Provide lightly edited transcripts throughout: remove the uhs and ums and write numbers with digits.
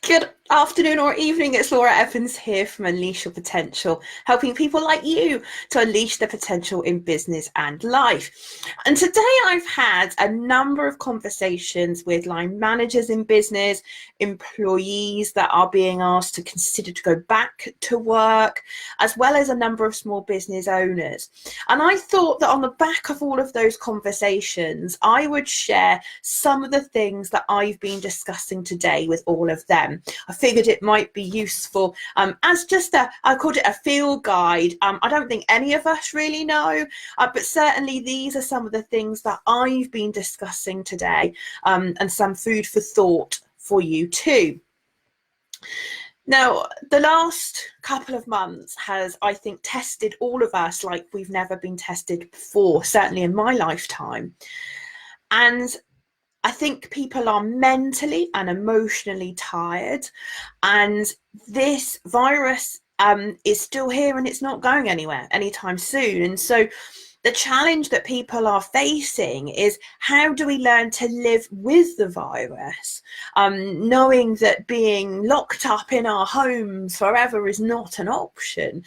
Good afternoon or evening, it's Laura Evans here from Unleash Your Potential, helping people like you to unleash their potential in business and life. And today I've had a number of conversations with line managers in business, employees that are being asked to consider to go back to work, as well as a number of small business owners. And I thought that on the back of all of those conversations, I would share some of the things that I've been discussing today with all of them. I figured it might be useful as just I called it a field guide. I don't think any of us really know, but certainly these are some of the things that I've been discussing today, and some food for thought for you too. Now, the last couple of months has, I think, tested all of us like we've never been tested before, certainly in my lifetime. And I think people are mentally and emotionally tired, and this virus is still here and it's not going anywhere anytime soon. And so the challenge that people are facing is, how do we learn to live with the virus, knowing that being locked up in our homes forever is not an option?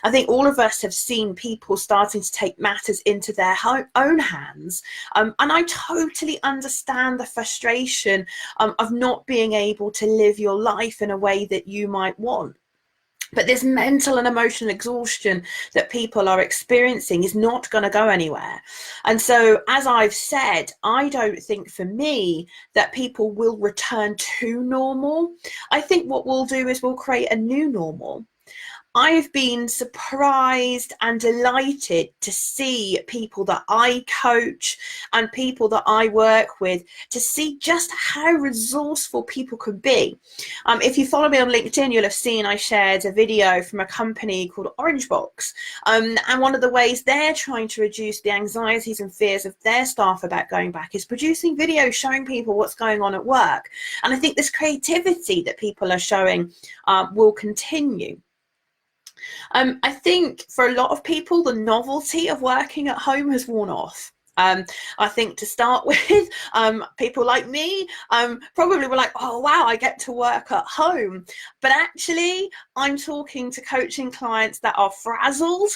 I think all of us have seen people starting to take matters into their own hands. And I totally understand the frustration of not being able to live your life in a way that you might want. But this mental and emotional exhaustion that people are experiencing is not going to go anywhere. And so, as I've said, I don't think for me that people will return to normal. I think what we'll do is we'll create a new normal. I've been surprised and delighted to see people that I coach and people that I work with, to see just how resourceful people can be. If you follow me on LinkedIn, you'll have seen I shared a video from a company called Orange Box. And one of the ways they're trying to reduce the anxieties and fears of their staff about going back is producing videos showing people what's going on at work. And I think this creativity that people are showing will continue. I think for a lot of people, the novelty of working at home has worn off. I think to start with, people like me probably were like, oh, wow, I get to work at home. But actually, I'm talking to coaching clients that are frazzled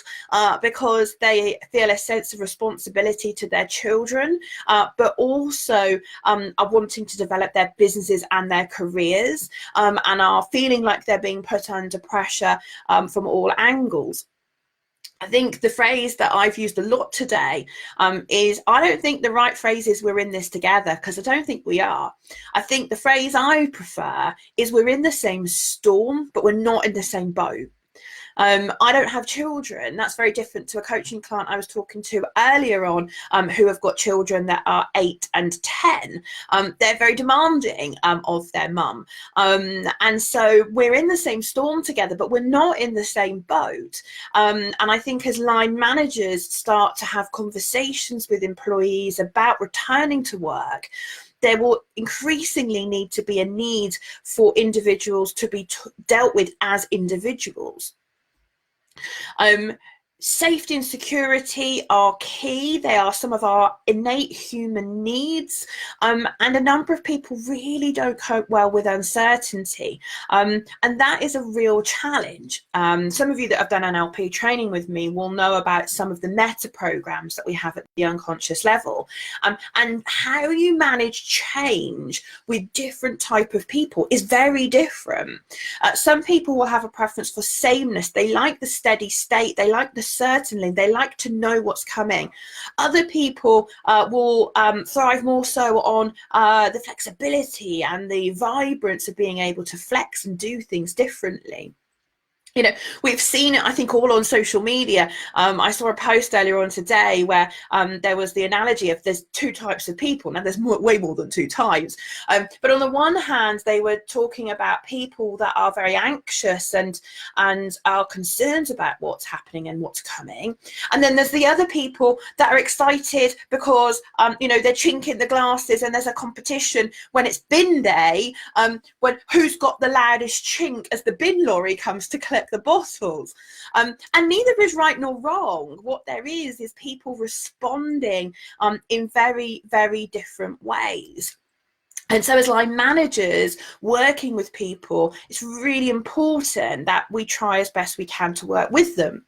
because they feel a sense of responsibility to their children, but also are wanting to develop their businesses and their careers, and are feeling like they're being put under pressure from all angles. I think the phrase that I've used a lot today is, I don't think the right phrase is we're in this together, because I don't think we are. I think the phrase I prefer is we're in the same storm, but we're not in the same boat. I don't have children. That's very different to a coaching client I was talking to earlier on, who have got children that are 8 and 10. They're very demanding of their mum. And so we're in the same storm together, but we're not in the same boat. And I think as line managers start to have conversations with employees about returning to work, there will increasingly need to be a need for individuals to be dealt with as individuals. Safety and security are key. They are some of our innate human needs, and a number of people really don't cope well with uncertainty, and that is a real challenge. Some of you that have done NLP training with me will know about some of the meta programs that we have at the unconscious level, and how you manage change with different type of people is very different. Some people will have a preference for sameness. They like the steady state. They like the certainly, they like to know what's coming. Other people will thrive more so on the flexibility and the vibrance of being able to flex and do things differently. You know, we've seen it, I think, all on social media. I saw a post earlier on today where there was the analogy of there's 2 types of people. Now, there's way more than 2 types. But on the one hand, they were talking about people that are very anxious and are concerned about what's happening and what's coming. And then there's the other people that are excited because, you know, they're chinking the glasses and there's a competition when it's bin day, when who's got the loudest chink as the bin lorry comes to collect the bottles. And neither is right nor wrong. What there is people responding in very, very different ways. And so as line managers working with people, it's really important that we try as best we can to work with them.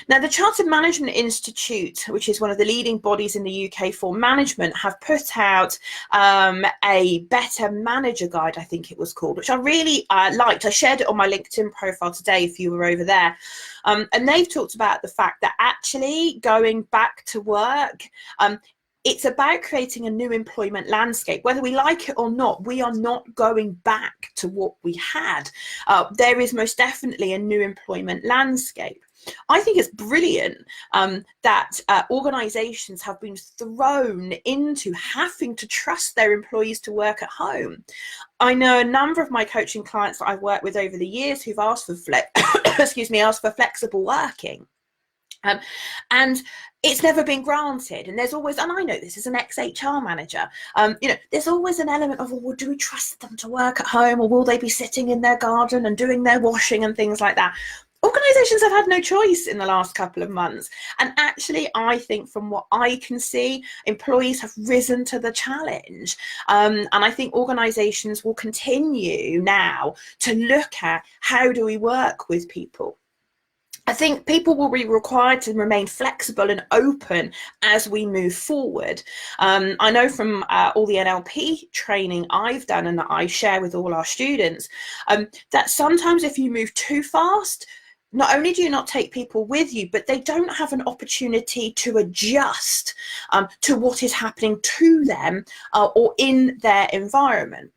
Now, the Chartered Management Institute, which is one of the leading bodies in the UK for management, have put out a Better Manager Guide, I think it was called, which I really liked. I shared it on my LinkedIn profile today if you were over there. And they've talked about the fact that actually going back to work, it's about creating a new employment landscape. Whether we like it or not, we are not going back to what we had. There is most definitely a new employment landscape. I think it's brilliant that organisations have been thrown into having to trust their employees to work at home. I know a number of my coaching clients that I've worked with over the years who've asked for flexible working. And it's never been granted, and there's always, and I know this as an ex-HR manager, there's always an element of, well, do we trust them to work at home, or will they be sitting in their garden and doing their washing and things like that? Organisations have had no choice in the last couple of months, and actually I think from what I can see, employees have risen to the challenge, and I think organisations will continue now to look at how do we work with people. I think people will be required to remain flexible and open as we move forward. I know from all the NLP training I've done and that I share with all our students, that sometimes if you move too fast, not only do you not take people with you, but they don't have an opportunity to adjust to what is happening to them or in their environment.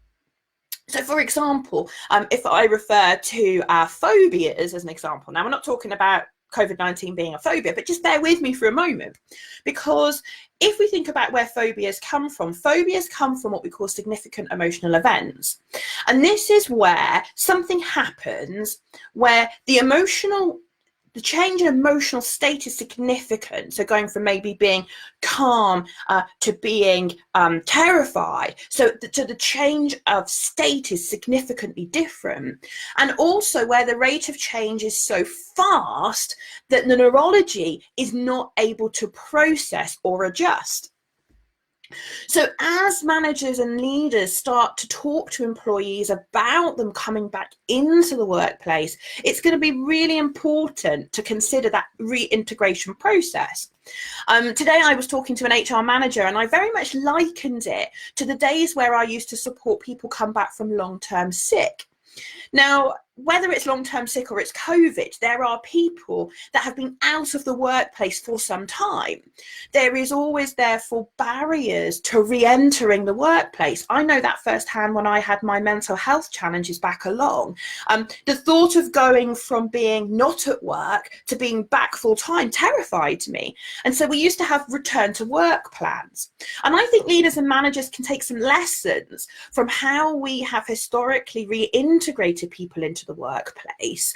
So, for example, if I refer to phobias as an example, now we're not talking about COVID-19 being a phobia, but just bear with me for a moment, because if we think about where phobias come from what we call significant emotional events. And this is where something happens where the change in emotional state is significant. So going from maybe being calm to being terrified. So the change of state is significantly different. And also where the rate of change is so fast that the neurology is not able to process or adjust. So as managers and leaders start to talk to employees about them coming back into the workplace, it's going to be really important to consider that reintegration process. Today I was talking to an HR manager, and I very much likened it to the days where I used to support people come back from long-term sick. Now, whether it's long-term sick or it's COVID, there are people that have been out of the workplace for some time. There is always, therefore, barriers to re-entering the workplace. I know that firsthand when I had my mental health challenges back along. The thought of going from being not at work to being back full-time terrified me. And so we used to have return to work plans. And I think leaders and managers can take some lessons from how we have historically reintegrated people into the workplace,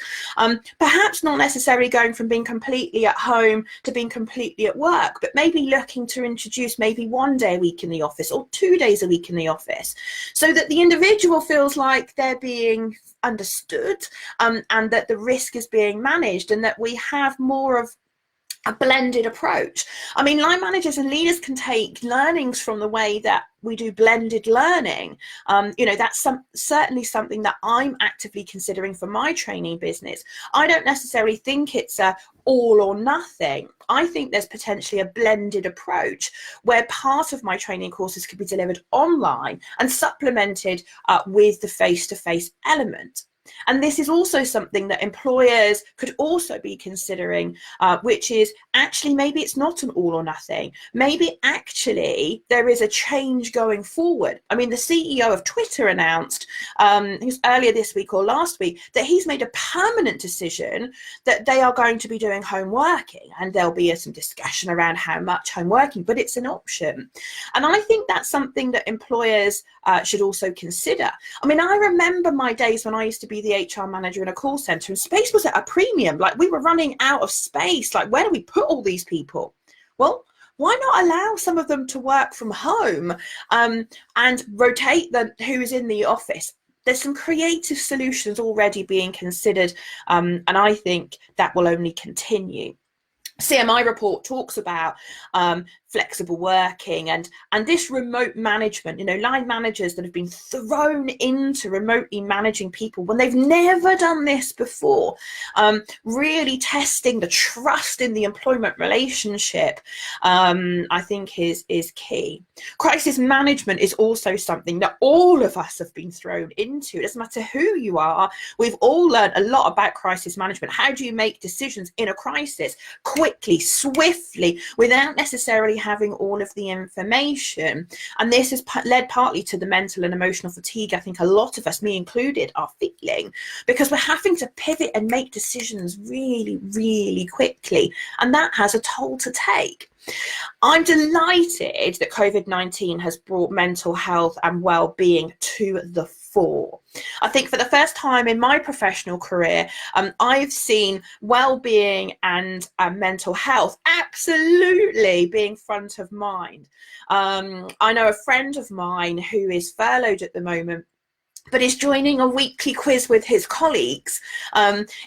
perhaps not necessarily going from being completely at home to being completely at work, but maybe looking to introduce maybe 1 day a week in the office or 2 days a week in the office, so that the individual feels like they're being understood and that the risk is being managed, and that we have more of a blended approach. I mean, line managers and leaders can take learnings from the way that we do blended learning. That's certainly something that I'm actively considering for my training business. I don't necessarily think it's a all or nothing. I think there's potentially a blended approach where part of my training courses could be delivered online and supplemented with the face-to-face element. And this is also something that employers could also be considering, which is actually maybe it's not an all or nothing. Maybe actually there is a change going forward. I mean, the CEO of Twitter announced earlier this week or last week that he's made a permanent decision that they are going to be doing home working, and there'll be some discussion around how much home working, but it's an option. And I think that's something that employers should also consider. I mean, I remember my days when I used to be the HR manager in a call center, and space was at a premium. Like, we were running out of space. Like, where do we put all these people? Well, why not allow some of them to work from home and rotate who's in the office? There's some creative solutions already being considered, and I think that will only continue. CMI report talks about flexible working and this remote management, you know, line managers that have been thrown into remotely managing people when they've never done this before, really testing the trust in the employment relationship, I think is key. Crisis management is also something that all of us have been thrown into. It doesn't matter who you are. We've all learned a lot about crisis management. How do you make decisions in a crisis quickly, swiftly, without necessarily having all of the information? And this has led partly to the mental and emotional fatigue I think a lot of us, me included, are feeling, because we're having to pivot and make decisions really, really quickly, and that has a toll to take. I'm delighted that COVID-19 has brought mental health and well-being to the fore. I think for the first time in my professional career, I've seen well-being and mental health absolutely being front of mind. I know a friend of mine who is furloughed at the moment, but is joining a weekly quiz with his colleagues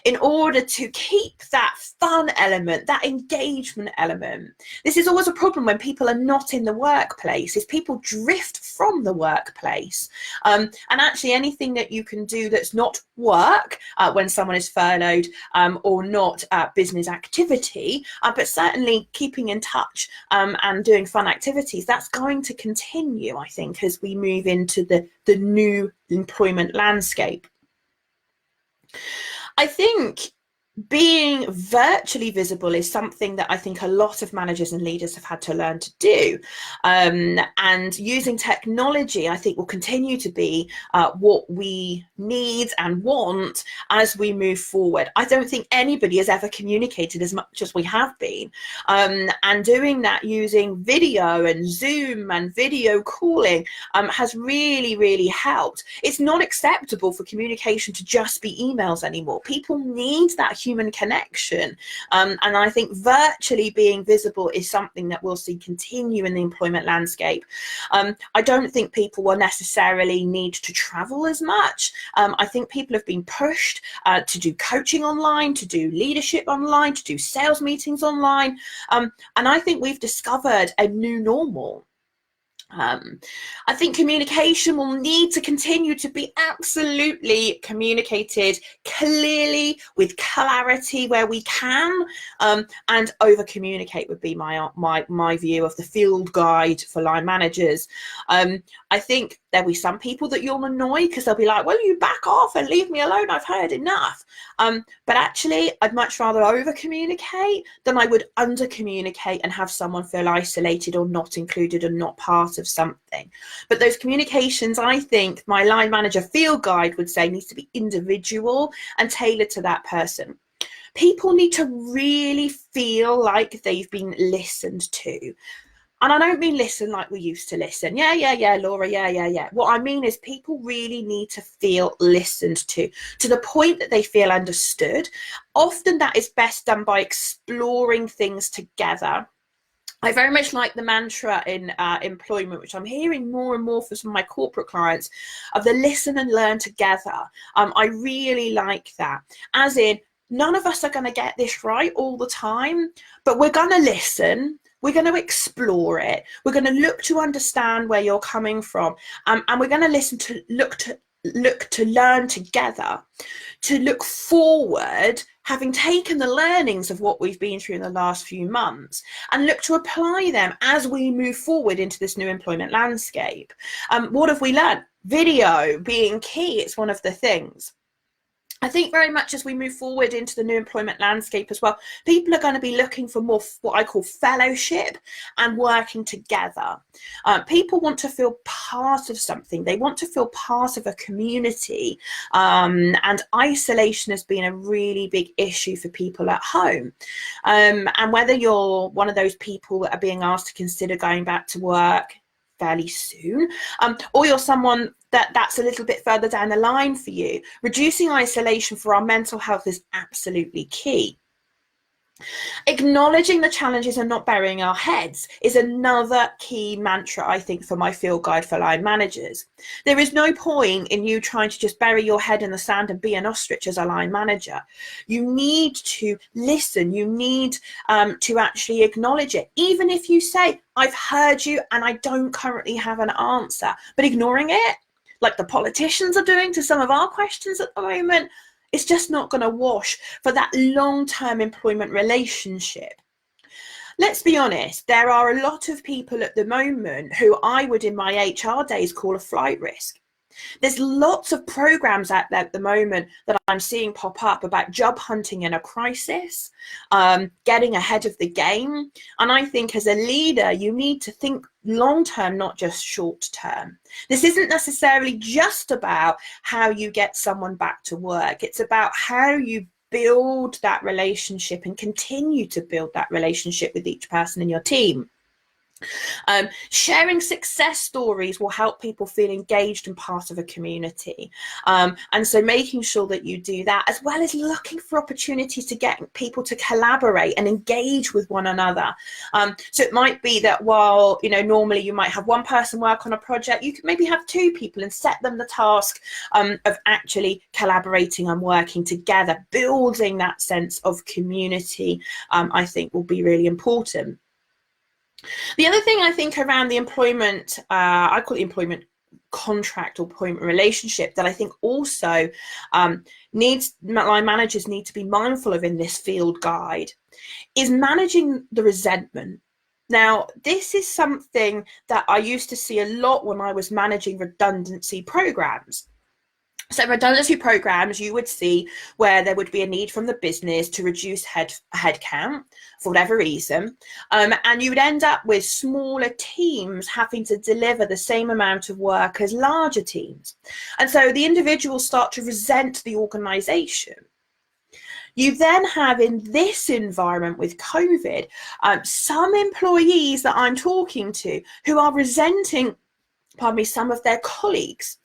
in order to keep that fun element, that engagement element. This is always a problem when people are not in the workplace, is people drift from the workplace. And actually anything that you can do that's not work when someone is furloughed or not business activity, but certainly keeping in touch and doing fun activities, that's going to continue, I think, as we move into the new employment landscape. I think being virtually visible is something that I think a lot of managers and leaders have had to learn to do. And using technology, I think, will continue to be what we need and want as we move forward. I don't think anybody has ever communicated as much as we have been. And doing that using video and Zoom and video calling has really, really helped. It's not acceptable for communication to just be emails anymore. People need that human connection, and I think virtually being visible is something that we'll see continue in the employment landscape. I don't think people will necessarily need to travel as much. I think people have been pushed to do coaching online, to do leadership online, to do sales meetings online, and I think we've discovered a new normal. I think communication will need to continue to be absolutely communicated clearly, with clarity where we can, and over communicate would be my view of the field guide for line managers. I think there'll be some people that you'll annoy because they'll be like, well, you back off and leave me alone, I've heard enough. But actually, I'd much rather over communicate than I would under communicate and have someone feel isolated or not included and not part of something. But those communications, I think my line manager field guide would say, needs to be individual and tailored to that person. People need to really feel like they've been listened to. And I don't mean listen like we used to listen. Yeah, Laura, yeah. What I mean is people really need to feel listened to the point that they feel understood. Often that is best done by exploring things together. I very much like the mantra in employment, which I'm hearing more and more from some of my corporate clients, of the listen and learn together. I really like that. As in, none of us are going to get this right all the time, but we're going to listen. We're going to explore it. We're going to look to understand where you're coming from. And we're going to listen to look to learn together, to look forward, having taken the learnings of what we've been through in the last few months, and look to apply them as we move forward into this new employment landscape. What have we learned? Video being key. It's one of the things. I think very much as we move forward into the new employment landscape as well, people are going to be looking for more what I call fellowship and working together. People want to feel part of something. They want to feel part of a community. And isolation has been a really big issue for people at home. And whether you're one of those people that are being asked to consider going back to work fairly soon, or you're someone that's a little bit further down the line for you, reducing isolation for our mental health is absolutely key. Acknowledging the challenges and not burying our heads is another key mantra, I think, for my field guide for line managers. There is no point in you trying to just bury your head in the sand and be an ostrich as a line manager. You need to listen. You need to actually acknowledge it. Even if you say, I've heard you and I don't currently have an answer, but ignoring it, like the politicians are doing to some of our questions at the moment, it's just not going to wash for that long-term employment relationship. Let's be honest, there are a lot of people at the moment who I would in my HR days call a flight risk. There's lots of programs out there at the moment that I'm seeing pop up about job hunting in a crisis, getting ahead of the game. And I think as a leader, you need to think long term, not just short term. This isn't necessarily just about how you get someone back to work. It's about how you build that relationship and continue to build that relationship with each person in your team. Sharing success stories will help people feel engaged and part of a community. And so making sure that you do that, as well as looking for opportunities to get people to collaborate and engage with one another. So it might be that while, normally you might have one person work on a project, you could maybe have two people and set them the task of actually collaborating and working together. Building that sense of community, I think, will be really important. The other thing I think around the employment, I call it employment contract or employment relationship, that I think also line managers need to be mindful of in this field guide, is managing the resentment. Now, this is something that I used to see a lot when I was managing redundancy programs. So redundancy programs, you would see where there would be a need from the business to reduce headcount for whatever reason, and you would end up with smaller teams having to deliver the same amount of work as larger teams. And so the individuals start to resent the organization. You then have, in this environment with COVID, some employees that I'm talking to who are resenting, some of their colleagues.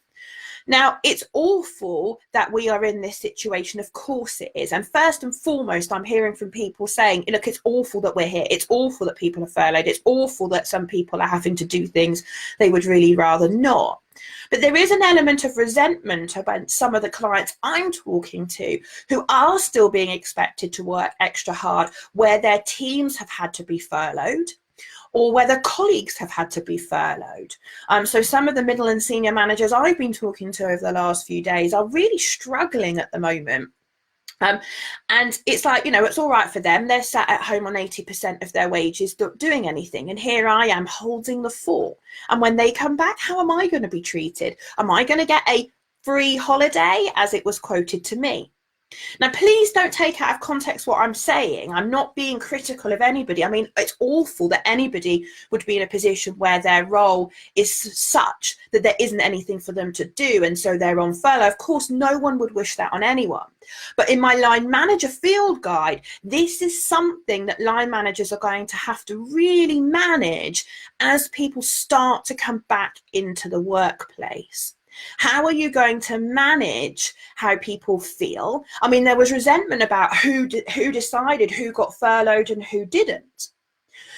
Now, it's awful that we are in this situation. Of course it is. And first and foremost, I'm hearing from people saying, look, it's awful that we're here. It's awful that people are furloughed. It's awful that some people are having to do things they would really rather not. But there is an element of resentment about some of the clients I'm talking to who are still being expected to work extra hard, where their teams have had to be furloughed, or whether colleagues have had to be furloughed. So some of the middle and senior managers I've been talking to over the last few days are really struggling at the moment. And it's like, it's all right for them. They're sat at home on 80% of their wages, not doing anything. And here I am holding the fort. And when they come back, how am I going to be treated? Am I going to get a free holiday, as it was quoted to me? Now, please don't take out of context what I'm saying. I'm not being critical of anybody. I mean, it's awful that anybody would be in a position where their role is such that there isn't anything for them to do, and so they're on furlough. Of course, no one would wish that on anyone. But in my line manager field guide, this is something that line managers are going to have to really manage as people start to come back into the workplace. How are you going to manage how people feel? I mean, there was resentment about who decided who got furloughed and who didn't.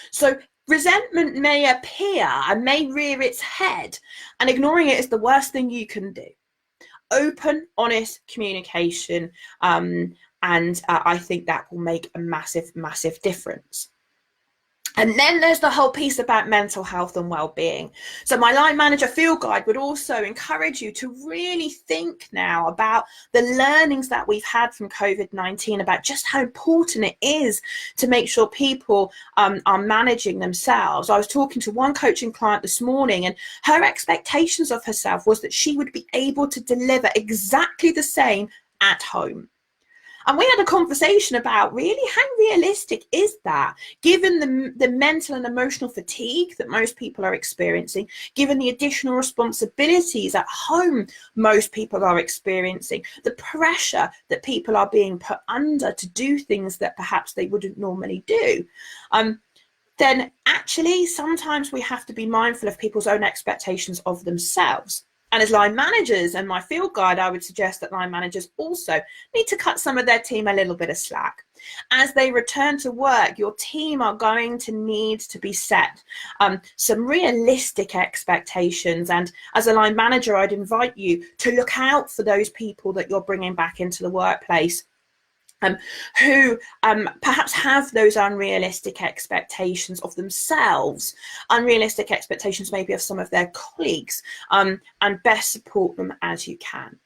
So resentment may appear and may rear its head, and ignoring it is the worst thing you can do. Open, honest communication, and I think that will make a massive, massive difference. And then there's the whole piece about mental health and well-being. So my line manager field guide would also encourage you to really think now about the learnings that we've had from COVID-19, about just how important it is to make sure people are managing themselves. I was talking to one coaching client this morning, and her expectations of herself was that she would be able to deliver exactly the same at home. And we had a conversation about really how realistic is that, given the mental and emotional fatigue that most people are experiencing, given the additional responsibilities at home most people are experiencing, the pressure that people are being put under to do things that perhaps they wouldn't normally do. Then actually sometimes we have to be mindful of people's own expectations of themselves. And as line managers and my field guide, I would suggest that line managers also need to cut some of their team a little bit of slack. As they return to work, your team are going to need to be set some realistic expectations. And as a line manager, I'd invite you to look out for those people that you're bringing back into the workplace who perhaps have those unrealistic expectations of themselves, unrealistic expectations maybe of some of their colleagues, and best support them as you can.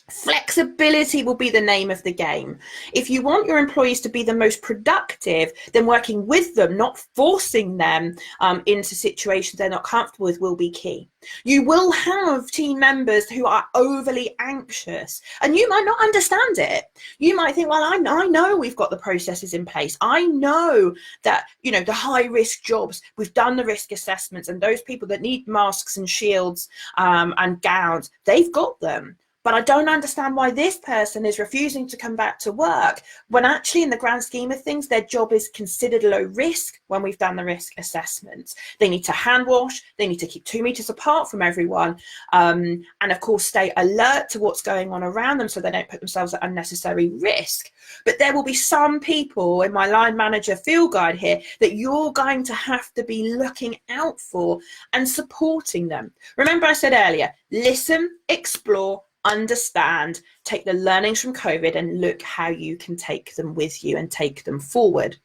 Flexibility will be the name of the game. If you want your employees to be the most productive, then working with them, not forcing them into situations they're not comfortable with, will be key. You will have team members who are overly anxious, and you might not understand it. You might think, well, I know we've got the processes in place. I know that, you know, the high risk jobs, we've done the risk assessments, and those people that need masks and shields and gowns, they've got them. But I don't understand why this person is refusing to come back to work when actually in the grand scheme of things, their job is considered low risk when we've done the risk assessments. They need to hand wash, they need to keep 2 meters apart from everyone, and of course stay alert to what's going on around them so they don't put themselves at unnecessary risk. But there will be some people in my line manager field guide here that you're going to have to be looking out for and supporting them. Remember I said earlier, listen, explore, understand, take the learnings from COVID and look how you can take them with you and take them forward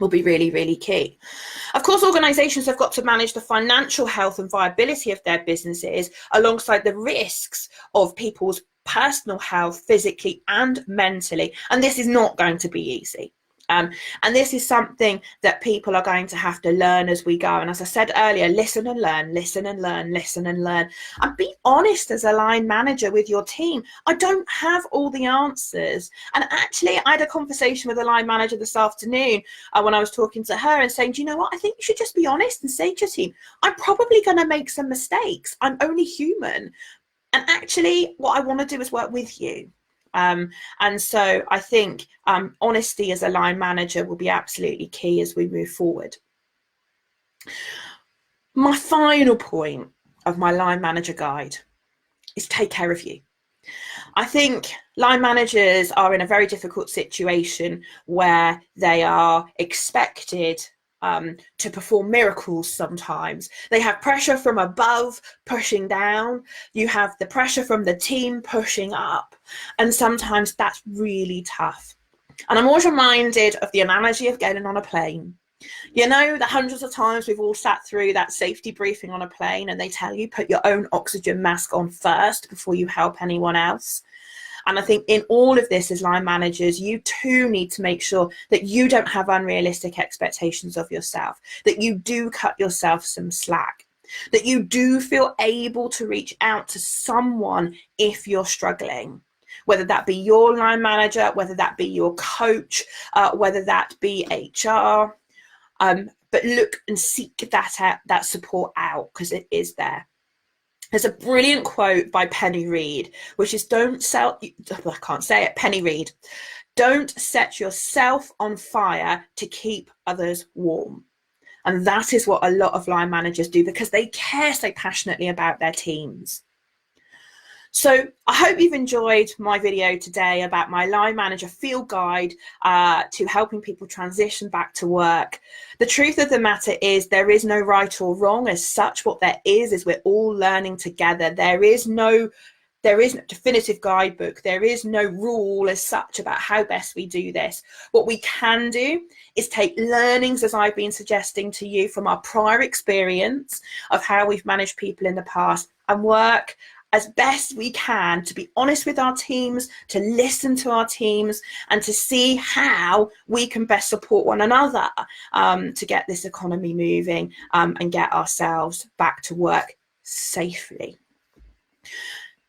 will be really, really key. Of course, organizations have got to manage the financial health and viability of their businesses alongside the risks of people's personal health, physically and mentally. And this is not going to be easy. And this is something that people are going to have to learn as we go. And as I said earlier, listen and learn, listen and learn, listen and learn. And be honest as a line manager with your team. I don't have all the answers. And actually, I had a conversation with a line manager this afternoon when I was talking to her and saying, do you know what? I think you should just be honest and say to your team, I'm probably going to make some mistakes. I'm only human. And actually, what I want to do is work with you. And so I think honesty as a line manager will be absolutely key as we move forward. My final point of my line manager guide is take care of you. I think line managers are in a very difficult situation where they are expected to perform miracles sometimes. They have pressure from above pushing down. You have the pressure from the team pushing up. And sometimes that's really tough. And I'm always reminded of the analogy of getting on a plane. You know, the hundreds of times we've all sat through that safety briefing on a plane and they tell you put your own oxygen mask on first before you help anyone else. And I think in all of this as line managers, you too need to make sure that you don't have unrealistic expectations of yourself, that you do cut yourself some slack, that you do feel able to reach out to someone if you're struggling, whether that be your line manager, whether that be your coach, whether that be HR. But look and seek that support out because it is there. There's a brilliant quote by Penny Reid, which is Penny Reid, don't set yourself on fire to keep others warm. And that is what a lot of line managers do because they care so passionately about their teams. So I hope you've enjoyed my video today about my line manager field guide to helping people transition back to work. The truth of the matter is there is no right or wrong as such. What there is we're all learning together. There is no definitive guidebook. There is no rule as such about how best we do this. What we can do is take learnings, as I've been suggesting to you, from our prior experience of how we've managed people in the past and work as best we can to be honest with our teams, to listen to our teams, and to see how we can best support one another to get this economy moving and get ourselves back to work safely.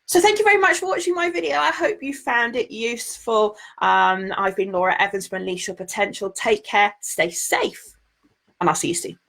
So thank you very much for watching my video. I hope you found it useful. I've been Laura Evans from Unleash Your Potential. Take care, stay safe, and I'll see you soon.